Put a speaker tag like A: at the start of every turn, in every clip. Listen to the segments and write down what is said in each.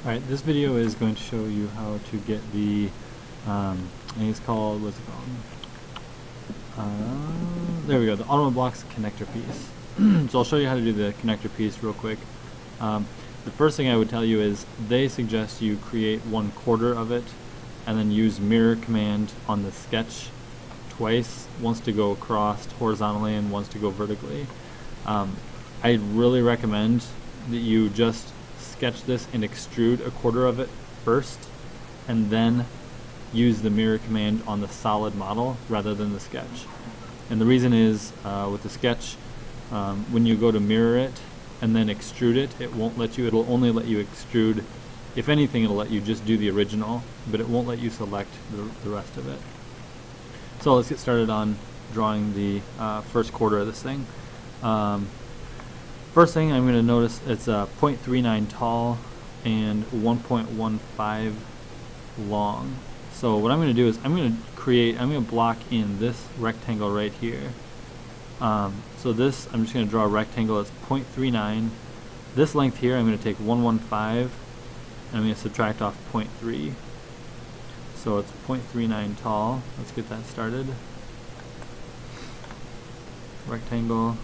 A: Alright, this video is going to show you how to get the, I think it's called, what's it called? There we go, the Automoblox Connector piece. So I'll show you how to do the connector piece real quick. The first thing I would tell you is they suggest you create 1/4 of it and then use mirror command on the sketch twice, once to go across horizontally and once to go vertically. I really recommend that you just sketch this and extrude 1/4 of it first and then use the mirror command on the solid model rather than the sketch. And the reason is with the sketch, when you go to mirror it and then extrude it, it won't let you, it'll only let you extrude, if anything it'll let you just do the original, but it won't let you select the rest of it. So let's get started on drawing the first quarter of this thing. First thing I'm going to notice, it's 0.39 tall and 1.15 long. So what I'm going to do is I'm going to block in this rectangle right here. So this, I'm just going to draw a rectangle that's 0.39. This length here, I'm going to take 115 and I'm going to subtract off 0.3. So it's 0.39 tall. Let's get that started. Rectangle.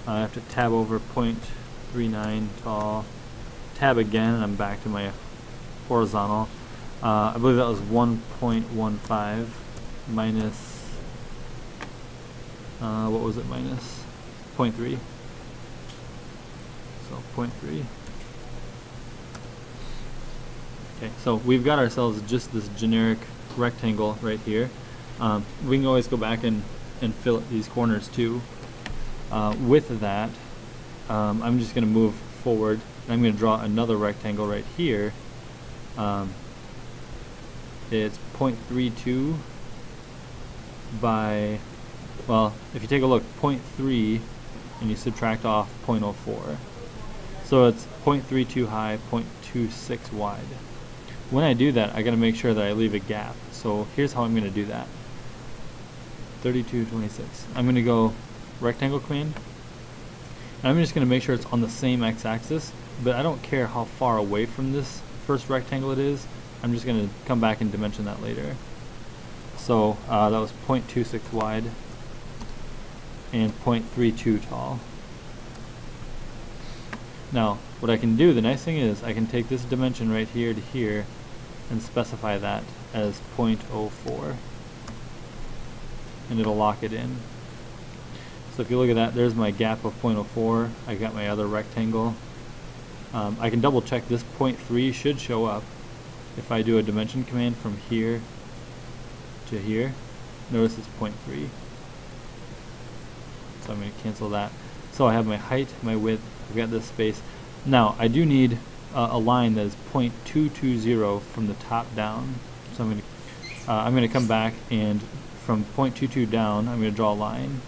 A: I have to tab over 0.39 tall. Tab again, and I'm back to my horizontal. I believe that was 1.15 minus, what was it, minus 0.3. So 0.3. Okay, so we've got ourselves just this generic rectangle right here. We can always go back and fillet these corners too. With that, I'm just going to move forward and I'm going to draw another rectangle right here. It's 0.32 by, well, if you take a look, 0.3 and you subtract off 0.04. So it's 0.32 high, 0.26 wide. When I do that, I got to make sure that I leave a gap. So here's how I'm going to do that. 32.26. I'm going to go rectangle command, and I'm just going to make sure it's on the same x-axis, but I don't care how far away from this first rectangle it is. I'm just going to come back and dimension that later. So that was 0.26 wide and 0.32 tall. Now what I can do, the nice thing is I can take this dimension right here to here and specify that as 0.04 and it'll lock it in. So if you look at that, there's my gap of 0.04. I got my other rectangle. I can double check this 0.3 should show up if I do a dimension command from here to here. Notice it's 0.3. So I'm going to cancel that. So I have my height, my width, I've got this space. Now I do need a line that is 0.220 from the top down. So I'm going to come back, and from 0.22 down I'm going to draw a line.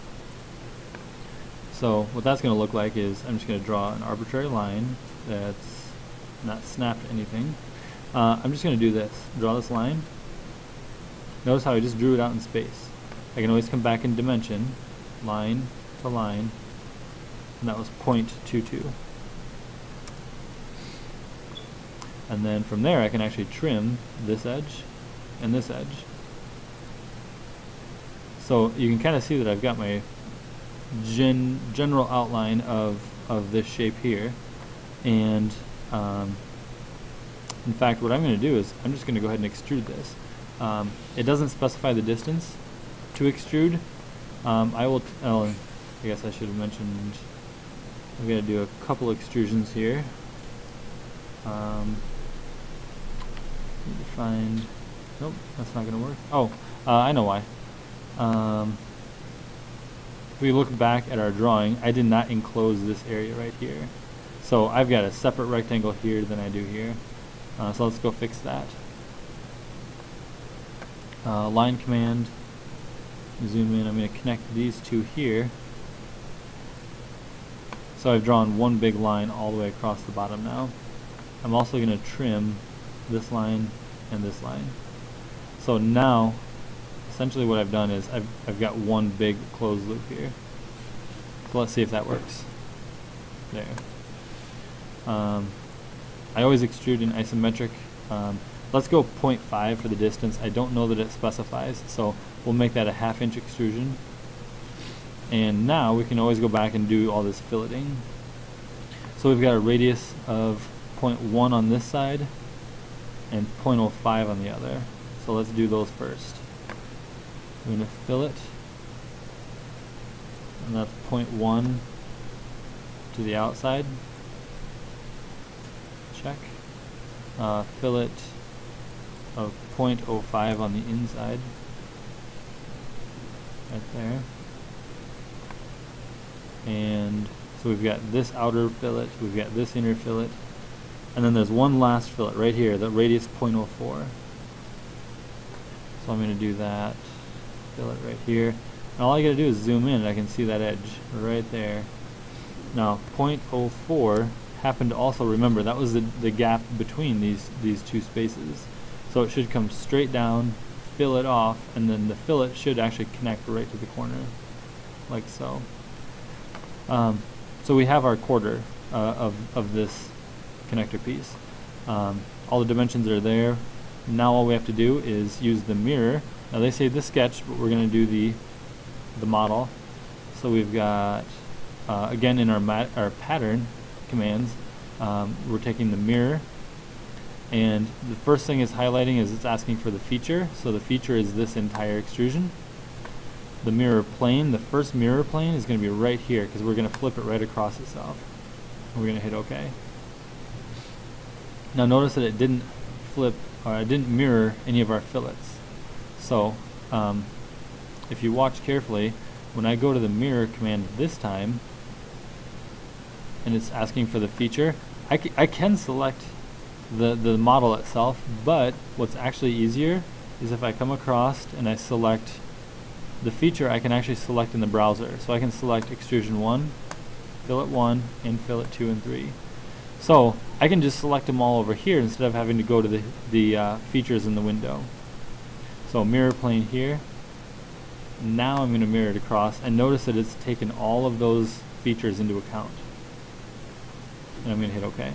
A: So what that's going to look like is I'm just going to draw an arbitrary line that's not snapped to anything. I'm just going to do this, draw this line. Notice how I just drew it out in space. I can always come back in dimension, line to line, and that was 0.22. And then from there I can actually trim this edge and this edge. So you can kind of see that I've got my general outline of this shape here, and in fact what I'm going to do is I'm just going to go ahead and extrude this. It doesn't specify the distance to extrude. I guess I should have mentioned I'm going to do a couple extrusions here. Need to find, nope, that's not going to work. Oh, I know why. If we look back at our drawing, I did not enclose this area right here. So I've got a separate rectangle here than I do here. So let's go fix that. Line command, zoom in, I'm going to connect these two here. So I've drawn one big line all the way across the bottom now. I'm also going to trim this line and this line. So now essentially what I've done is I've got one big closed loop here. So let's see if that works. There. I always extrude in isometric. Let's go 0.5 for the distance. I don't know that it specifies, so we'll make that a 1/2 inch extrusion. And now we can always go back and do all this filleting. So we've got a radius of 0.1 on this side and 0.05 on the other. So let's do those first. We're going to fillet, and that's 0.1 to the outside. Check. Fillet of 0.05 on the inside. Right there. And so we've got this outer fillet, we've got this inner fillet, and then there's one last fillet right here, the radius 0.04. So I'm going to do that fillet right here. And all I got to do is zoom in and I can see that edge right there. Now 0.04 happened to also, remember, that was the gap between these two spaces. So it should come straight down, fillet off, and then the fillet should actually connect right to the corner, like so. So we have our quarter of this connector piece. All the dimensions are there. Now all we have to do is use the mirror. Now they say the sketch, but we're going to do the model. So we've got, again in our pattern commands, we're taking the mirror, and the first thing is highlighting is it's asking for the feature. So the feature is this entire extrusion. The mirror plane, the first mirror plane is going to be right here because we're going to flip it right across itself. And we're going to hit OK. Now notice that it didn't flip, or it didn't mirror any of our fillets. So if you watch carefully, when I go to the mirror command this time, and it's asking for the feature, I can select the model itself, but what's actually easier is if I come across and I select the feature, I can actually select in the browser. So I can select extrusion 1, fillet 1, and fillet 2 and 3. So I can just select them all over here instead of having to go to the features in the window. So mirror plane here. Now I'm going to mirror it across, and notice that it's taken all of those features into account. And I'm going to hit OK.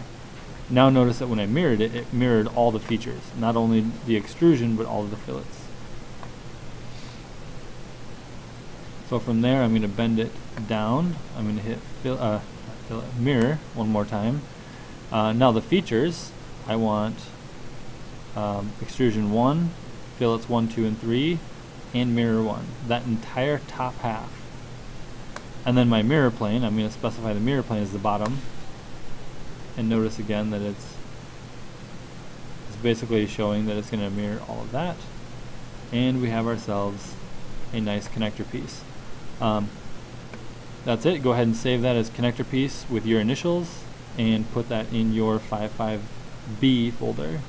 A: Now notice that when I mirrored it, it mirrored all the features, not only the extrusion, but all of the fillets. So from there, I'm going to bend it down. I'm going to hit mirror one more time. Now the features, I want extrusion 1, fillets 1, 2, and 3, and mirror 1. That entire top half. And then my mirror plane, I'm going to specify the mirror plane as the bottom. And notice again that it's basically showing that it's going to mirror all of that. And we have ourselves a nice connector piece. That's it. Go ahead and save that as connector piece with your initials and put that in your 55B folder.